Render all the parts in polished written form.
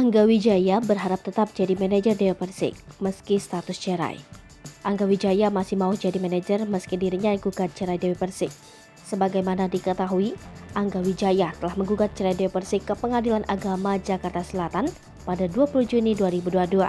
Angga Wijaya berharap tetap jadi manajer Dewa Persik meski status cerai. Angga Wijaya masih mau jadi manajer meski dirinya gugat cerai Dewa Persik. Sebagaimana diketahui, Angga Wijaya telah menggugat cerai Dewa Persik ke Pengadilan Agama Jakarta Selatan pada 20 Juni 2022.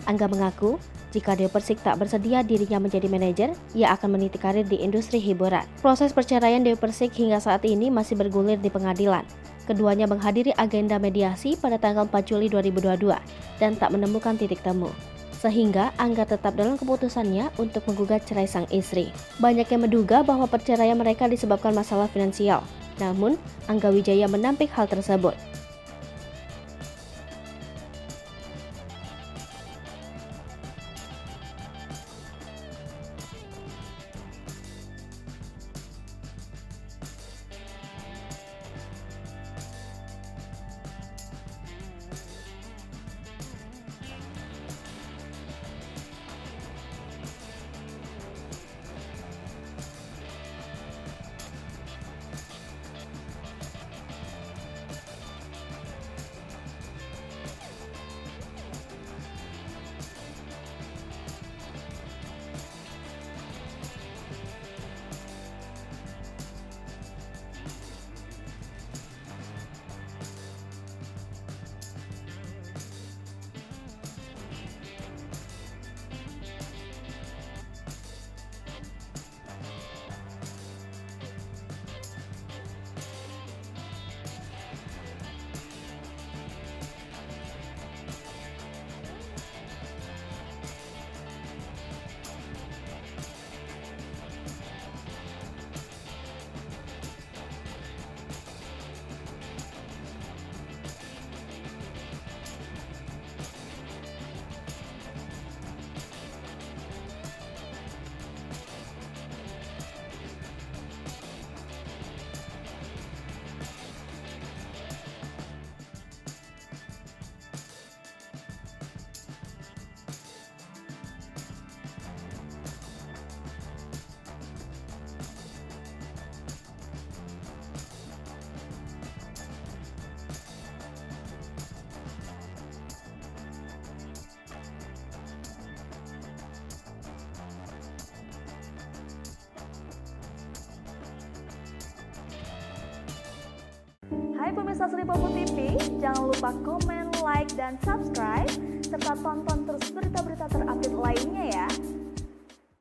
Angga mengaku jika Dewa Persik tak bersedia dirinya menjadi manajer, ia akan meniti karir di industri hiburan. Proses perceraian Dewa Persik hingga saat ini masih bergulir di pengadilan. Keduanya menghadiri agenda mediasi pada tanggal 4 Juli 2022 dan tak menemukan titik temu. Sehingga Angga tetap dalam keputusannya untuk menggugat cerai sang istri. Banyak yang menduga bahwa perceraian mereka disebabkan masalah finansial. Namun, Angga Wijaya menampik hal tersebut. Hai pemirsa Sri Popo TV, jangan lupa komen, like, dan subscribe, serta tonton terus berita-berita terupdate lainnya ya.